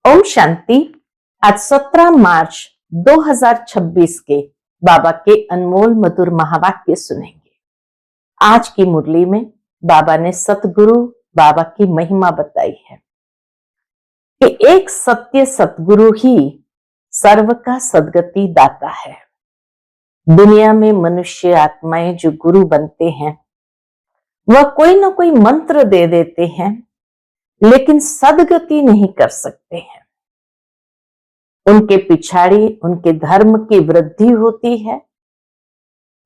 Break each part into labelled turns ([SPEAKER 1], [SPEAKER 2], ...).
[SPEAKER 1] ओम शांति। आज 17 मार्च 2026 के बाबा के अनमोल मधुर महावाक्य सुनेंगे। आज की मुरली में बाबा ने सतगुरु बाबा की महिमा बताई है कि एक सत्य सतगुरु ही सर्व का सद्गति दाता है। दुनिया में मनुष्य आत्माएं जो गुरु बनते हैं वह कोई ना कोई मंत्र दे देते हैं, लेकिन सद्गति नहीं कर सकते हैं। उनके पिछाड़ी उनके धर्म की वृद्धि होती है।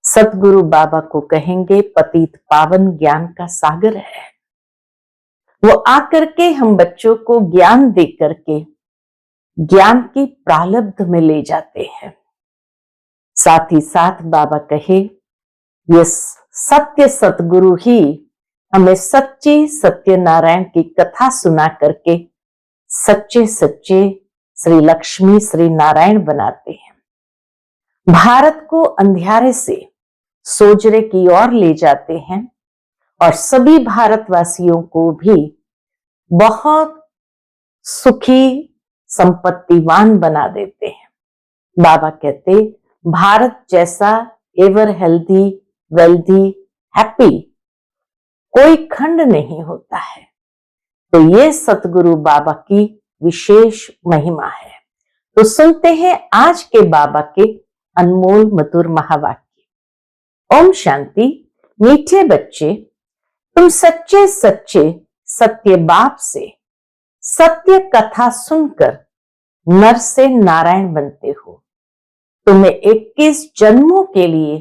[SPEAKER 1] सतगुरु बाबा को कहेंगे पतित पावन ज्ञान का सागर है। वो आकर के हम बच्चों को ज्ञान दे करके ज्ञान की प्रालब्ध में ले जाते हैं। साथ ही साथ बाबा कहे ये सत्य सतगुरु ही हमें सच्ची सत्यनारायण की कथा सुना करके सच्चे सच्चे श्री लक्ष्मी श्री नारायण बनाते हैं। भारत को अंधियारे से सोजरे की ओर ले जाते हैं और सभी भारतवासियों को भी बहुत सुखी संपत्तिवान बना देते हैं। बाबा कहते भारत जैसा एवर हेल्दी वेल्दी हैप्पी कोई खंड नहीं होता है। तो ये सतगुरु बाबा की विशेष महिमा है। तो सुनते हैं आज के बाबा के अनमोल मधुर महावाक्य। ओम शांति। मीठे बच्चे, तुम सच्चे सच्चे सत्य बाप से सत्य कथा सुनकर नर से नारायण बनते हो। तुम्हें 21 जन्मों के लिए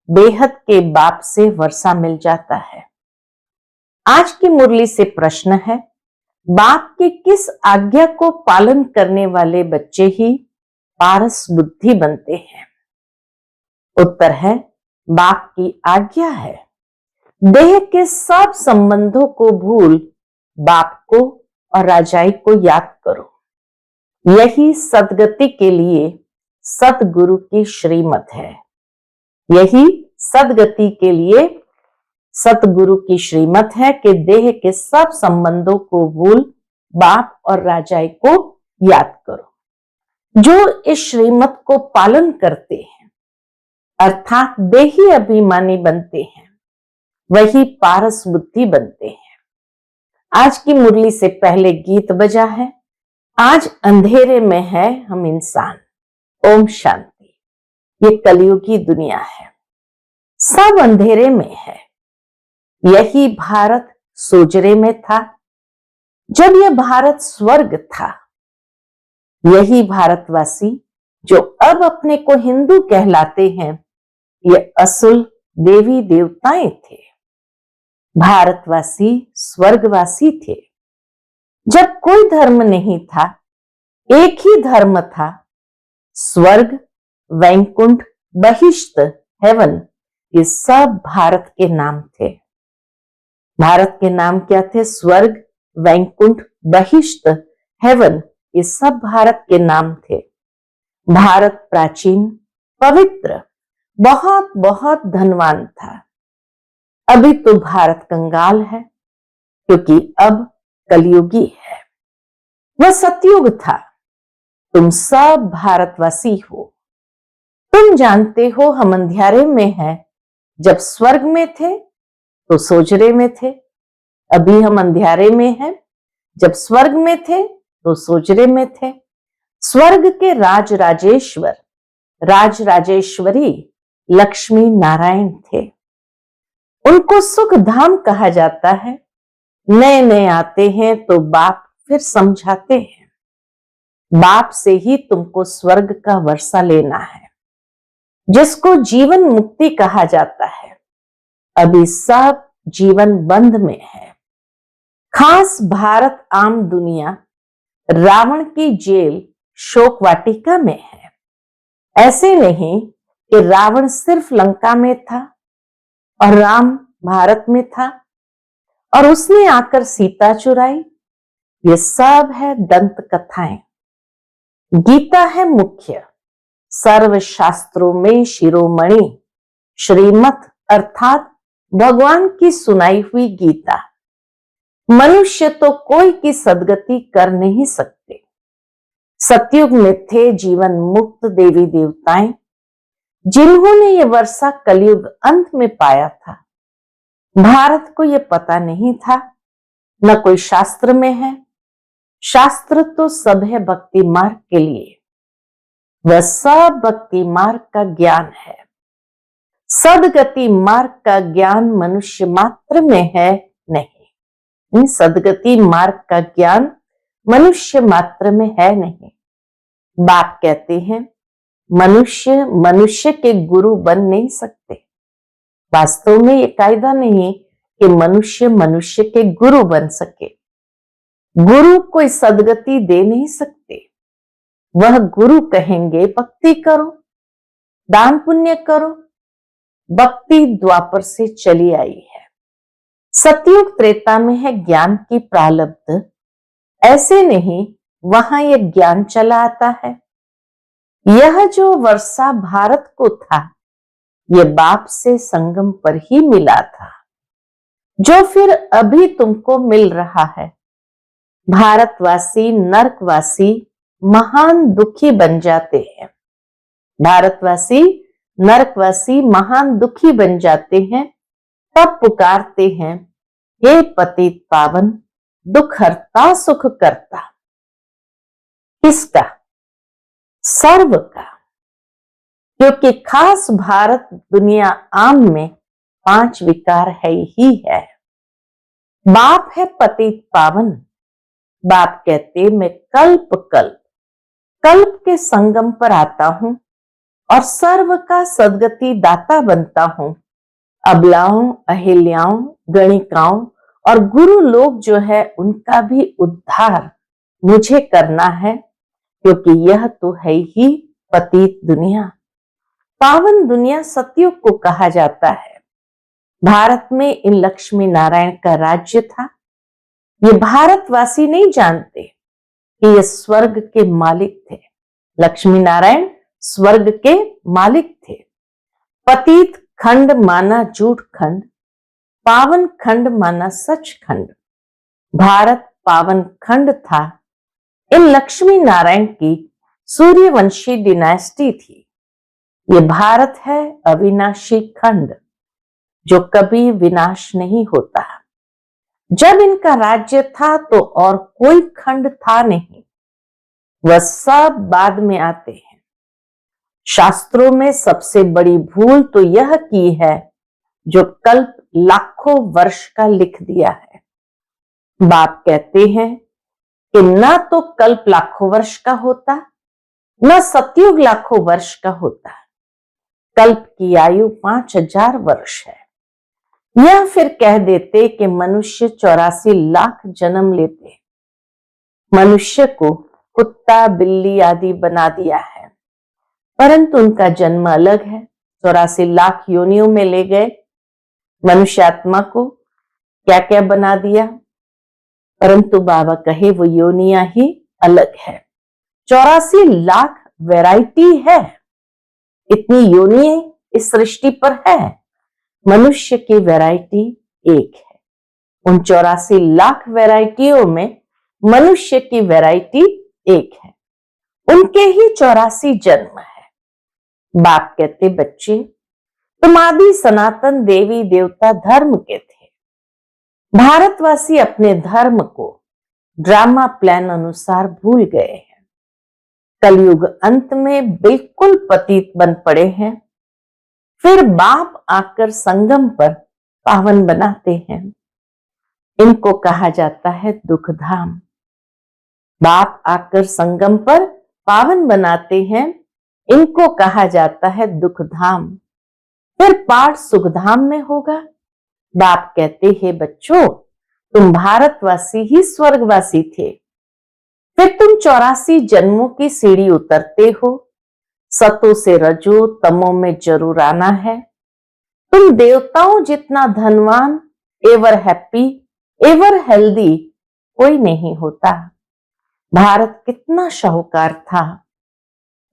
[SPEAKER 1] बेहद के बाप से वर्षा मिल जाता है। आज की मुरली से प्रश्न है, बाप की किस आज्ञा को पालन करने वाले बच्चे ही पारस बुद्धि बनते हैं? उत्तर है बाप की आज्ञा है। देह के सब संबंधों को भूल बाप को और राजाई को याद करो। यही सद्गति के लिए सतगुरु की श्रीमत है। यही सद्गति के लिए सतगुरु की श्रीमत है कि देह के सब संबंधों को भूल बाप और राजाई को याद करो। जो इस श्रीमत को पालन करते हैं अर्थात देही अभिमानी बनते हैं, वही पारस बुद्धि बनते हैं। आज की मुरली से पहले गीत बजा है, आज अंधेरे में है हम इंसान। ओम शांति। ये कलयुगी दुनिया है, सब अंधेरे में है। यही भारत सोजरे में था जब यह भारत स्वर्ग था। यही भारतवासी जो अब अपने को हिंदू कहलाते हैं, ये असुल देवी देवताएं थे। भारतवासी स्वर्गवासी थे। जब कोई धर्म नहीं था, एक ही धर्म था, स्वर्ग वैकुंठ बहिष्ट हेवन, ये सब भारत के नाम थे। भारत के नाम क्या थे? स्वर्ग वैकुंठ बहिष्ट हेवन, ये सब भारत के नाम थे। भारत प्राचीन पवित्र बहुत बहुत धनवान था। अभी तो भारत कंगाल है क्योंकि अब कलयुगी है। वह सतयुग था। तुम सब भारतवासी हो। तुम जानते हो हम अंधियारे में हैं। जब स्वर्ग में थे तो सोजरे में थे। अभी हम अंधियारे में हैं। जब स्वर्ग में थे तो सोजरे में थे। स्वर्ग के राज राजेश्वर राज राजेश्वरी लक्ष्मी नारायण थे। उनको सुख धाम कहा जाता है। नए नए आते हैं तो बाप फिर समझाते हैं। बाप से ही तुमको स्वर्ग का वर्षा लेना है, जिसको जीवन मुक्ति कहा जाता है। अभी सब जीवन बंद में है। खास भारत आम दुनिया रावण की जेल शोक वाटिका में है। ऐसे नहीं कि रावण सिर्फ लंका में था और राम भारत में था और उसने आकर सीता चुराई। ये सब है दंत कथाएं। गीता है मुख्य। सर्व शास्त्रों में शिरोमणि श्रीमत अर्थात भगवान की सुनाई हुई गीता। मनुष्य तो कोई की सद्गति कर नहीं सकते, सतयुग में थे जीवन मुक्त देवी देवताएं, जिन्होंने ये वर्षा कलयुग अंत में पाया था। भारत को ये पता नहीं था, न कोई शास्त्र में है। शास्त्र तो सब है भक्ति मार्ग के लिए, वह सब भक्ति मार्ग का ज्ञान है। सदगति मार्ग का ज्ञान मनुष्य मात्र में है नहीं। सदगति मार्ग का ज्ञान मनुष्य मात्र में है नहीं। बाप कहते हैं मनुष्य मनुष्य के गुरु बन नहीं सकते। वास्तव में ये कायदा नहीं कि मनुष्य मनुष्य के गुरु बन सके। गुरु कोई सदगति दे नहीं सकते। वह गुरु कहेंगे भक्ति करो, दान पुण्य करो। भक्ति द्वापर से चली आई है। सतयुग त्रेता में है ज्ञान की प्रारब्ध, ऐसे नहीं वहां यह ज्ञान चला आता है। यह जो वर्षा भारत को था, यह बाप से संगम पर ही मिला था, जो फिर अभी तुमको मिल रहा है। भारतवासी नरकवासी महान दुखी बन जाते हैं। भारतवासी नरकवासी महान दुखी बन जाते हैं, तब पुकारते हैं हे पतित पावन दुख हरता सुख करता। किसका? सर्व का। क्योंकि खास भारत दुनिया आम में 5 विकार है ही है। बाप है पतित पावन। बाप कहते मैं कल्प कल्प कल्प के संगम पर आता हूं और सर्व का सदगति दाता बनता हूं। अबलाओं, अहिल्याओं, गणिकाओं और गुरु लोग जो है उनका भी उद्धार मुझे करना है, क्योंकि यह तो है ही पतित दुनिया। पावन दुनिया सतयुग को कहा जाता है। भारत में इन लक्ष्मी नारायण का राज्य था। ये भारतवासी नहीं जानते कि ये स्वर्ग के मालिक थे। लक्ष्मी नारायण स्वर्ग के मालिक थे। पतित खंड माना झूठ खंड, पावन खंड माना सच खंड। भारत पावन खंड था। इन लक्ष्मी नारायण की सूर्यवंशी डिनास्टी थी। ये भारत है अविनाशी खंड, जो कभी विनाश नहीं होता। जब इनका राज्य था तो और कोई खंड था नहीं, वह सब बाद में आते हैं। शास्त्रों में सबसे बड़ी भूल तो यह की है जो कल्प लाखों वर्ष का लिख दिया है। बाप कहते हैं कि न तो कल्प लाखों वर्ष का होता, न सतयुग लाखों वर्ष का होता। कल्प की आयु 5000 वर्ष है। यह फिर कह देते कि मनुष्य 84 लाख जन्म लेते। मनुष्य को कुत्ता बिल्ली आदि बना दिया है, परंतु उनका जन्म अलग है। 84 लाख योनियों में ले गए। मनुष्य आत्मा को क्या क्या बना दिया, परंतु बाबा कहे वो योनियां ही अलग है। 84 लाख वैरायटी है। इतनी योनियां इस सृष्टि पर है। मनुष्य की वैरायटी एक है। उन 84 लाख वैरायटियों में मनुष्य की वैरायटी एक है। उनके ही 84 जन्म है। बाप कहते बच्चे तुम आदि सनातन देवी देवता धर्म के थे। भारतवासी अपने धर्म को ड्रामा प्लान अनुसार भूल गए हैं। कलयुग अंत में बिल्कुल पतित बन पड़े हैं। फिर बाप आकर संगम पर पावन बनाते हैं। इनको कहा जाता है दुख धाम। बाप आकर संगम पर पावन बनाते हैं, इनको कहा जाता है दुख धाम। फिर पाठ सुखधाम में होगा। बाप कहते हैं बच्चों तुम भारतवासी ही स्वर्गवासी थे। फिर तुम 84 जन्मों की सीढ़ी उतरते हो। सतो से रजो तमो में जरूर आना है। तुम देवताओं जितना धनवान, एवर हैप्पी, एवर हेल्दी कोई नहीं होता। भारत कितना शाहूकार था।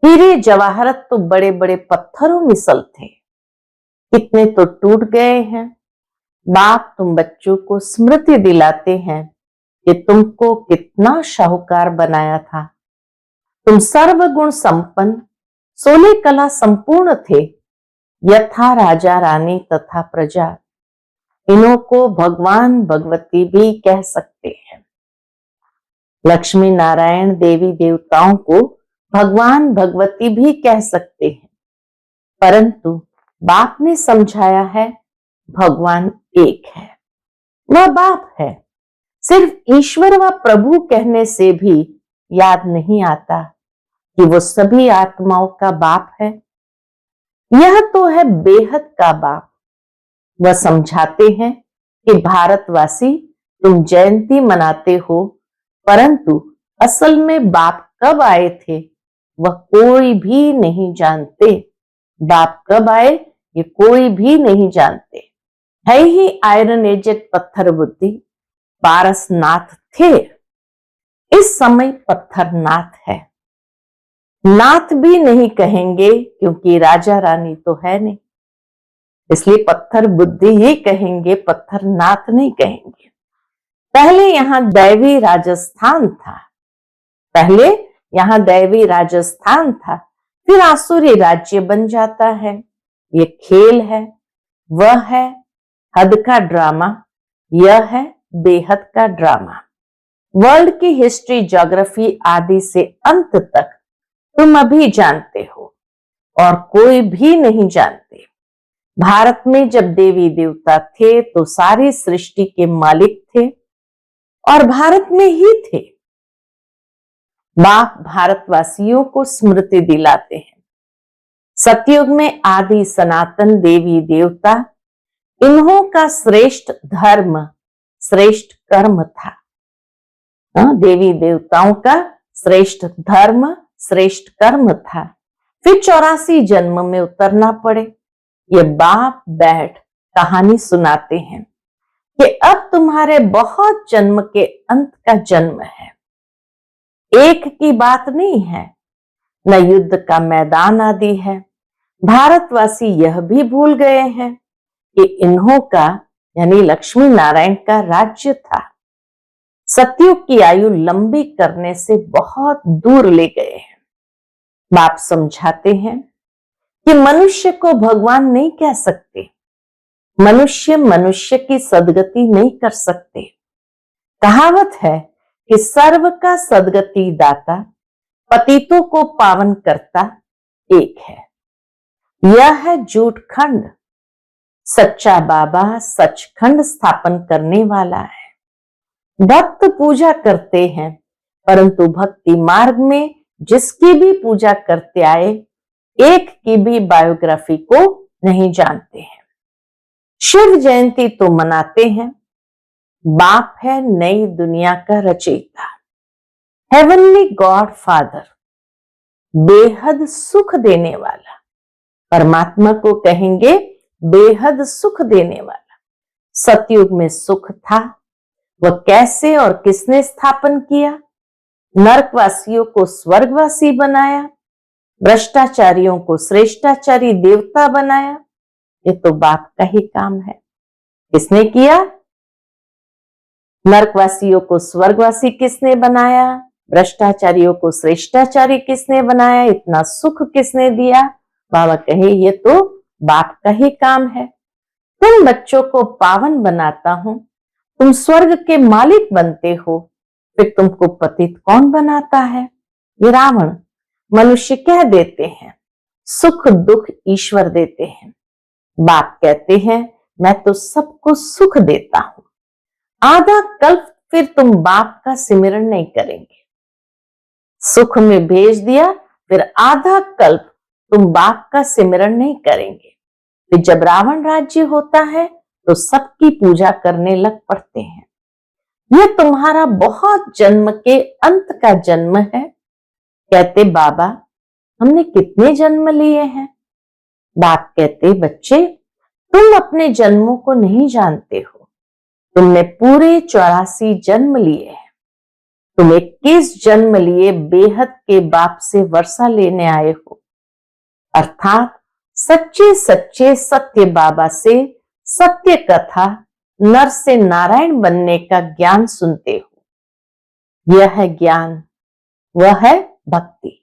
[SPEAKER 1] हीरे जवाहरत तो बड़े बड़े पत्थरों मिसल थे, कितने तो टूट गए हैं। बाप तुम बच्चों को स्मृति दिलाते हैं कि तुमको कितना शाहूकार बनाया था। तुम सर्वगुण संपन्न, 16 कला संपूर्ण थे, यथा राजा रानी तथा प्रजा। इन्हों को भगवान भगवती भी कह सकते हैं। लक्ष्मी नारायण देवी देवताओं को भगवान भगवती भी कह सकते हैं, परंतु बाप ने समझाया है भगवान एक है, वह बाप है। सिर्फ ईश्वर व प्रभु कहने से भी याद नहीं आता कि वो सभी आत्माओं का बाप है। यह तो है बेहद का बाप। वह समझाते हैं कि भारतवासी तुम जयंती मनाते हो, परंतु असल में बाप कब आए थे वह कोई भी नहीं जानते। बाप कब आए ये कोई भी नहीं जानते। है ही आयरन एजेड पत्थर बुद्धि, पारसनाथ थे, इस समय पत्थरनाथ है। नाथ भी नहीं कहेंगे क्योंकि राजा रानी तो है नहीं, इसलिए पत्थर बुद्धि ही कहेंगे, पत्थरनाथ नहीं कहेंगे। पहले यहां दैवी राजस्थान था, पहले यहां दैवी राजस्थान था, फिर आसुरी राज्य बन जाता है। ये खेल है, वह है हद का ड्रामा, यह है बेहद का ड्रामा। वर्ल्ड की हिस्ट्री, ज्योग्राफी आदि से अंत तक तुम अभी जानते हो और कोई भी नहीं जानते। भारत में जब देवी देवता थे तो सारी सृष्टि के मालिक थे और भारत में ही थे। बाप भारतवासियों को स्मृति दिलाते हैं। सतयुग में आदि सनातन देवी देवता, इन्हों का श्रेष्ठ धर्म श्रेष्ठ कर्म था। देवी देवताओं का श्रेष्ठ धर्म श्रेष्ठ कर्म था। फिर 84 जन्म में उतरना पड़े। ये बाप बैठ कहानी सुनाते हैं कि अब तुम्हारे बहुत जन्म के अंत का जन्म है। एक की बात नहीं है, न युद्ध का मैदान आदि है। भारतवासी यह भी भूल गए हैं कि इन्हों का यानी लक्ष्मी नारायण का राज्य था। सतयुग की आयु लंबी करने से बहुत दूर ले गए हैं। बाप समझाते हैं कि मनुष्य को भगवान नहीं कह सकते, मनुष्य मनुष्य की सदगति नहीं कर सकते। कहावत है कि सर्व का सदगति दाता, पतितों को पावन करता एक है। यह है झूठ खंड। सच्चा बाबा सचखंड स्थापन करने वाला है। भक्त पूजा करते हैं, परंतु भक्ति मार्ग में जिसकी भी पूजा करते आए, एक की भी बायोग्राफी को नहीं जानते हैं। शिव जयंती तो मनाते हैं। बाप है नई दुनिया का रचयिता, हेवनली गॉड फादर, बेहद सुख देने वाला। परमात्मा को कहेंगे बेहद सुख देने वाला। सतयुग में सुख था, वह कैसे और किसने स्थापन किया? नरकवासियों को स्वर्गवासी बनाया, भ्रष्टाचारियों को श्रेष्ठाचारी देवता बनाया। ये तो बाप का ही काम है। किसने किया? नरकवासियों को स्वर्गवासी किसने बनाया? भ्रष्टाचारियों को श्रेष्ठाचारी किसने बनाया? इतना सुख किसने दिया? बाबा कहे ये तो बाप का ही काम है। तुम बच्चों को पावन बनाता हूं, तुम स्वर्ग के मालिक बनते हो, फिर तुमको पतित कौन बनाता है? ये रावण। मनुष्य कह देते हैं सुख दुख ईश्वर देते हैं। बाप कहते हैं मैं तो सबको सुख देता हूं। आधा कल्प फिर तुम बाप का सिमरन नहीं करेंगे। सुख में भेज दिया, फिर आधा कल्प तुम बाप का सिमरन नहीं करेंगे। फिर जब रावण राज्य होता है तो सबकी पूजा करने लग पड़ते हैं। यह तुम्हारा बहुत जन्म के अंत का जन्म है। कहते बाबा हमने कितने जन्म लिए हैं? बाप कहते बच्चे तुम अपने जन्मों को नहीं जानते हो। तुमने पूरे 84 जन्म लिए हैं। तुम 21 जन्म लिए बेहद के बाप से वर्षा लेने आए हो, अर्थात सच्चे सच्चे सत्य बाबा से सत्य कथा नर से नारायण बनने का ज्ञान सुनते हो। यह है ज्ञान, वह है भक्ति।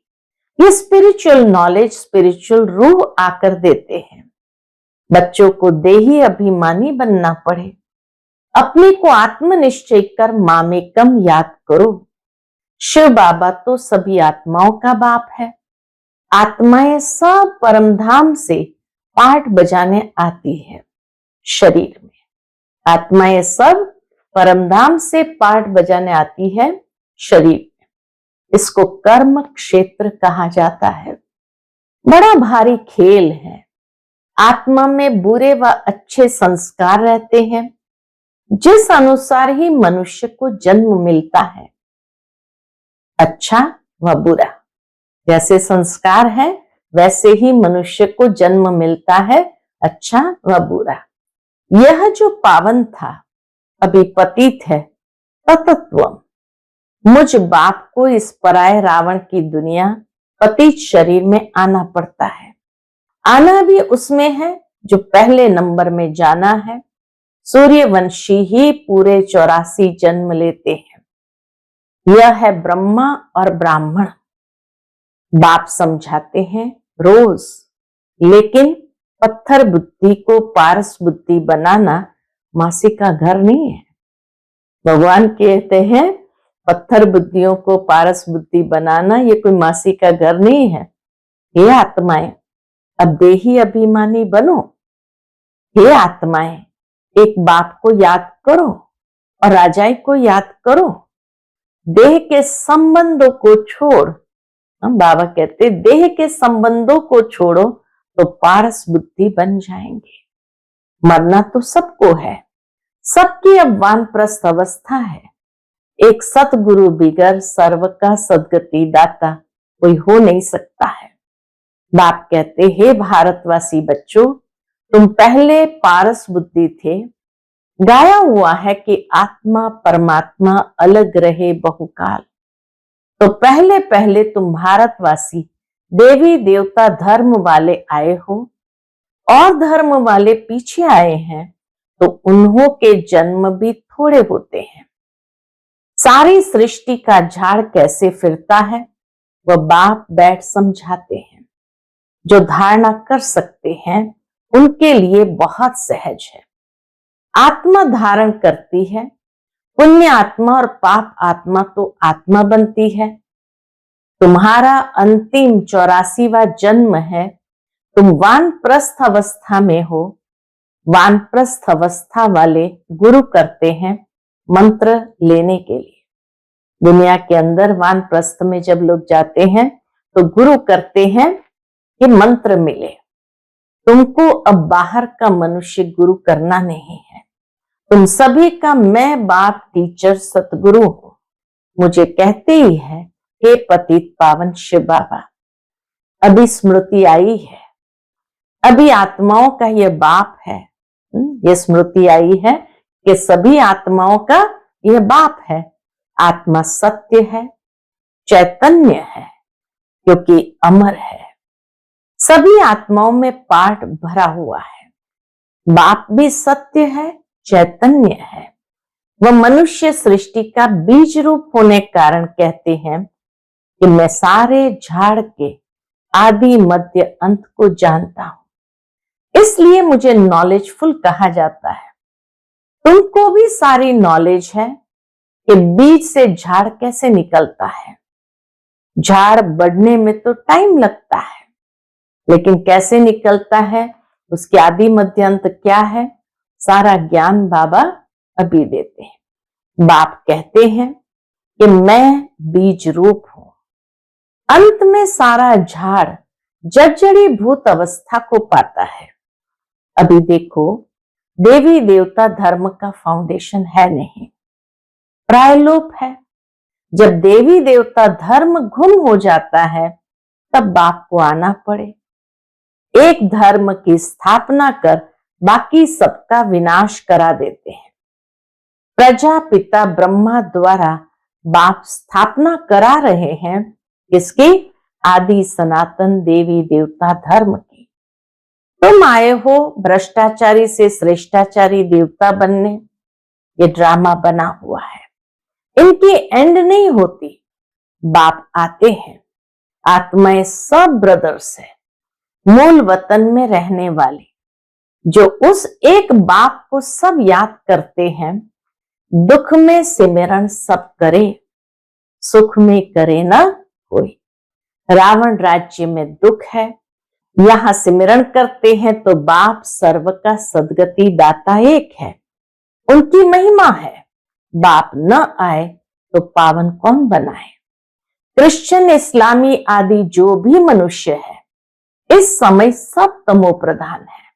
[SPEAKER 1] ये स्पिरिचुअल नॉलेज, स्पिरिचुअल रूह आकर देते हैं। बच्चों को देही अभिमानी बनना पड़े, अपने को आत्मनिश्चय कर मामेकम याद करो। शिव बाबा तो सभी आत्माओं का बाप है। आत्माएं सब परमधाम से पाठ बजाने आती है शरीर में। आत्माएं सब परमधाम से पाठ बजाने आती है शरीर में। इसको कर्म क्षेत्र कहा जाता है। बड़ा भारी खेल है। आत्मा में बुरे व अच्छे संस्कार रहते हैं। जिस अनुसार ही मनुष्य को जन्म मिलता है, अच्छा व बुरा, जैसे संस्कार है वैसे ही मनुष्य को जन्म मिलता है, अच्छा व बुरा। यह जो पावन था अभी पतित है, तत्त्वम। मुझ बाप को इस पराये रावण की दुनिया पतित शरीर में आना पड़ता है। आना भी उसमें है जो पहले नंबर में जाना है। सूर्यवंशी ही पूरे 84 जन्म लेते हैं। यह है ब्रह्मा और ब्राह्मण। बाप समझाते हैं रोज, लेकिन पत्थर बुद्धि को पारस बुद्धि बनाना मासी का घर नहीं है। भगवान कहते हैं पत्थर बुद्धियों को पारस बुद्धि बनाना ये कोई मासी का घर नहीं है। हे आत्माएं, अब देही अभिमानी बनो। हे आत्माएं, एक बाप को याद करो और राजाई को याद करो। देह के संबंधों को छोड़, हम बाबा कहते देह के संबंधों को छोड़ो तो पारस बुद्धि बन जाएंगे। मरना तो सबको है, सबकी अब वानप्रस्थ अवस्था है। एक सतगुरु बिगर सर्व का सदगति दाता कोई हो नहीं सकता है। बाप कहते हे भारतवासी बच्चों, तुम पहले पारस बुद्धि थे। गाया हुआ है कि आत्मा परमात्मा अलग रहे बहुकाल। तो पहले पहले तुम भारतवासी देवी देवता धर्म वाले आए हो और धर्म वाले पीछे आए हैं, तो उन्हों के जन्म भी थोड़े होते हैं। सारी सृष्टि का झाड़ कैसे फिरता है वह बाप बैठ समझाते हैं। जो धारणा कर सकते हैं उनके लिए बहुत सहज है। आत्मा धारण करती है। पुण्य आत्मा और पाप आत्मा तो आत्मा बनती है। तुम्हारा अंतिम 84वां जन्म है। तुम वानप्रस्थ अवस्था में हो। वानप्रस्थ अवस्था वाले गुरु करते हैं मंत्र लेने के लिए। दुनिया के अंदर वानप्रस्थ में जब लोग जाते हैं तो गुरु करते हैं कि मंत्र मिले। तुमको अब बाहर का मनुष्य गुरु करना नहीं है। तुम सभी का मैं बाप टीचर सतगुरु हूं। मुझे कहते ही है हे पतित पावन शिव बाबा। अभी स्मृति आई है, अभी आत्माओं का यह बाप है। ये स्मृति आई है कि सभी आत्माओं का यह बाप है। आत्मा सत्य है, चैतन्य है, क्योंकि अमर है। सभी आत्माओं में पाठ भरा हुआ है। बाप भी सत्य है, चैतन्य है। वह मनुष्य सृष्टि का बीज रूप होने कारण कहते हैं कि मैं सारे झाड़ के आदि मध्य अंत को जानता हूं, इसलिए मुझे नॉलेजफुल कहा जाता है। तुमको भी सारी नॉलेज है कि बीज से झाड़ कैसे निकलता है। झाड़ बढ़ने में तो टाइम लगता है, लेकिन कैसे निकलता है, उसकी आदि मध्य अंत क्या है, सारा ज्ञान बाबा अभी देते हैं। बाप कहते हैं कि मैं बीज रूप हूं। अंत में सारा झाड़ जर्जरी भूत अवस्था को पाता है। अभी देखो, देवी देवता धर्म का फाउंडेशन है नहीं, प्रायलोप है। जब देवी देवता धर्म गुम हो जाता है तब बाप को आना पड़े। एक धर्म की स्थापना कर बाकी सबका विनाश करा देते हैं। प्रजापिता ब्रह्मा द्वारा बाप स्थापना करा रहे हैं किसकी? आदि सनातन देवी देवता धर्म की। तुम आए हो भ्रष्टाचारी से श्रेष्ठाचारी देवता बनने। ये ड्रामा बना हुआ है, इनकी एंड नहीं होती। बाप आते हैं, आत्माएं सब ब्रदर्स है, मूल वतन में रहने वाले, जो उस एक बाप को सब याद करते हैं। दुख में सिमरण सब करे, सुख में करे ना कोई। रावण राज्य में दुख है, यहां सिमरण करते हैं तो बाप सर्व का सदगति दाता एक है, उनकी महिमा है। बाप न आए तो पावन कौन बनाए। क्रिश्चियन, इस्लामी आदि जो भी मनुष्य है, इस समय सब तमो प्रधान है।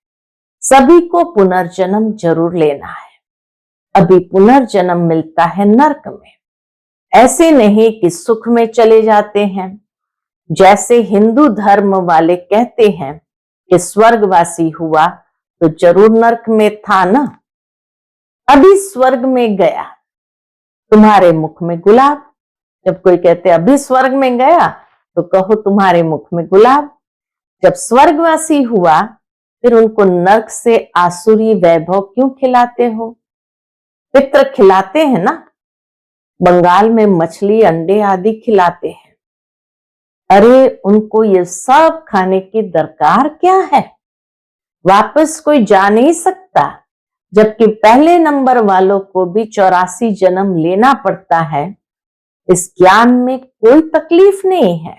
[SPEAKER 1] सभी को पुनर्जन्म जरूर लेना है। अभी पुनर्जन्म मिलता है नरक में, ऐसे नहीं कि सुख में चले जाते हैं। जैसे हिंदू धर्म वाले कहते हैं कि स्वर्गवासी हुआ तो जरूर नरक में था ना। अभी स्वर्ग में गया, तुम्हारे मुख में गुलाब। जब कोई कहते अभी स्वर्ग में गया तो कहो तुम्हारे मुख में गुलाब। जब स्वर्गवासी हुआ फिर उनको नरक से आसुरी वैभव क्यों खिलाते हो। पितृ खिलाते हैं ना, बंगाल में मछली अंडे आदि खिलाते हैं। अरे उनको ये सब खाने की दरकार क्या है। वापस कोई जा नहीं सकता, जबकि पहले नंबर वालों को भी 84 जन्म लेना पड़ता है। इस ज्ञान में कोई तकलीफ नहीं है।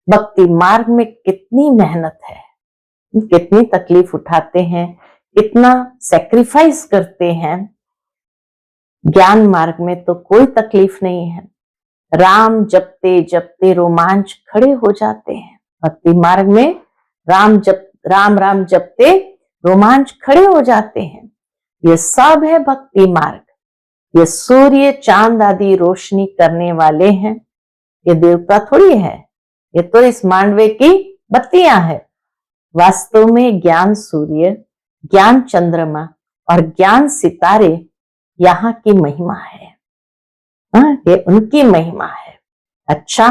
[SPEAKER 1] भक्ति मार्ग में कितनी मेहनत है, कितनी तकलीफ उठाते हैं, कितना सेक्रीफाइस करते हैं। ज्ञान मार्ग में तो कोई तकलीफ नहीं है। राम जपते जपते रोमांच खड़े हो जाते हैं। भक्ति मार्ग में राम राम जपते रोमांच खड़े हो जाते हैं। ये सब है भक्ति मार्ग। ये सूर्य चांद आदि रोशनी करने वाले हैं, ये देवता थोड़ी है, ये तो इस मांडवे की बत्तियां है। वास्तव में ज्ञान सूर्य, ज्ञान चंद्रमा और ज्ञान सितारे यहाँ की महिमा है। ये उनकी महिमा है। अच्छा,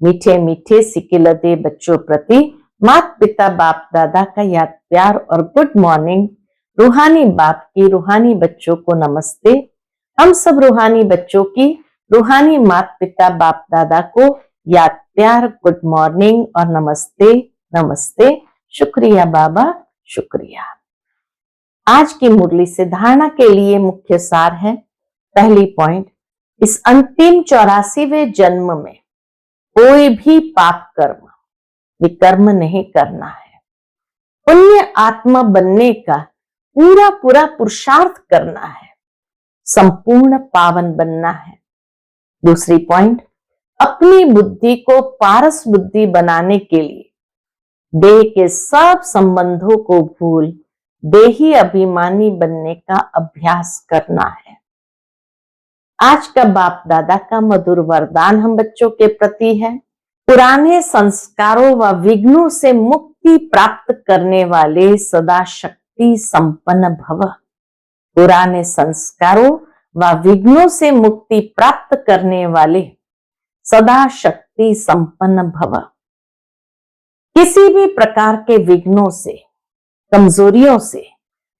[SPEAKER 1] मीठे मीठे सिकिलते बच्चों प्रति माता पिता बाप दादा का याद प्यार और गुड मॉर्निंग। रूहानी बाप की रूहानी बच्चों को नमस्ते। हम सब रूहानी बच्चों की रूहानी माता पिता बाप दादा को याद प्यार, गुड मॉर्निंग और नमस्ते नमस्ते। शुक्रिया बाबा, शुक्रिया। आज की मुरली से धारणा के लिए मुख्य सार है। पहली पॉइंट, इस अंतिम 84वें जन्म में कोई भी पाप कर्म विकर्म नहीं करना है। पुण्य आत्मा बनने का पूरा पूरा पुरुषार्थ करना है, संपूर्ण पावन बनना है। दूसरी पॉइंट, अपनी बुद्धि को पारस बुद्धि बनाने के लिए देह के सब संबंधों को भूल देही अभिमानी बनने का अभ्यास करना है। आज का बाप दादा का मधुर वरदान हम बच्चों के प्रति है। पुराने संस्कारों व विघ्नों से मुक्ति प्राप्त करने वाले सदा शक्ति संपन्न भव। पुराने संस्कारों व विघ्नों से मुक्ति प्राप्त करने वाले सदा शक्ति संपन्न भव। किसी भी प्रकार के विघ्नों से, कमजोरियों से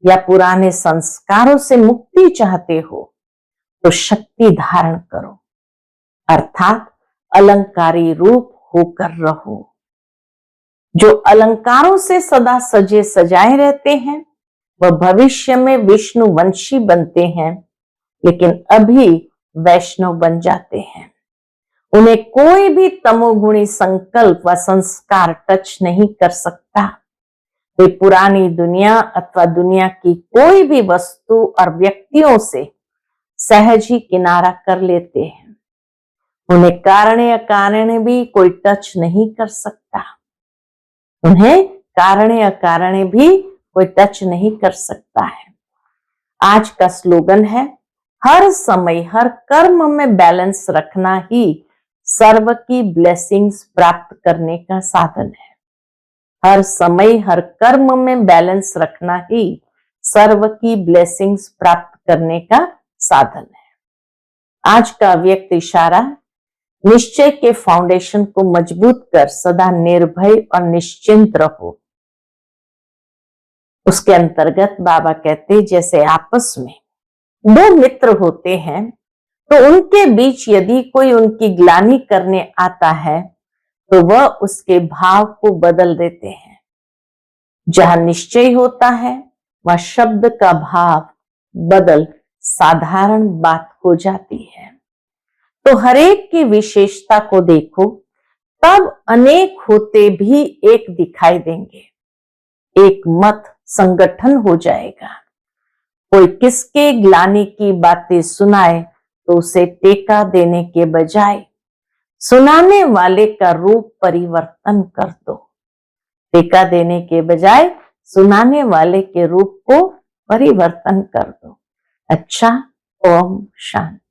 [SPEAKER 1] या पुराने संस्कारों से मुक्ति चाहते हो तो शक्ति धारण करो, अर्थात अलंकारी रूप होकर रहो। जो अलंकारों से सदा सजे सजाए रहते हैं वह भविष्य में विष्णु वंशी बनते हैं, लेकिन अभी वैष्णव बन जाते हैं। उन्हें कोई भी तमोगुणी संकल्प व संस्कार टच नहीं कर सकता। वे पुरानी दुनिया अथवा दुनिया की कोई भी वस्तु और व्यक्तियों से सहज ही किनारा कर लेते हैं। उन्हें कारण अकारण भी कोई टच नहीं कर सकता। उन्हें कारण अकारण भी कोई टच नहीं कर सकता है। आज का स्लोगन है, हर समय हर कर्म में बैलेंस रखना ही सर्व की ब्लेसिंग्स प्राप्त करने का साधन है। हर समय हर कर्म में बैलेंस रखना ही सर्व की ब्लेसिंग्स प्राप्त करने का साधन है। आज का व्यक्त इशारा, निश्चय के फाउंडेशन को मजबूत कर सदा निर्भय और निश्चिंत रहो। उसके अंतर्गत बाबा कहते, जैसे आपस में दो मित्र होते हैं तो उनके बीच यदि कोई उनकी ग्लानि करने आता है तो वह उसके भाव को बदल देते हैं। जहां निश्चय होता है वह शब्द का भाव बदल साधारण बात हो जाती है। तो हरेक की विशेषता को देखो, तब अनेक होते भी एक दिखाई देंगे। एक मत संगठन हो जाएगा। कोई किसके ग्लानि की बातें सुनाए तो उसे टेका देने के बजाय सुनाने वाले का रूप परिवर्तन कर दो। टेका देने के बजाय सुनाने वाले के रूप को परिवर्तन कर दो। अच्छा, ओम शांति।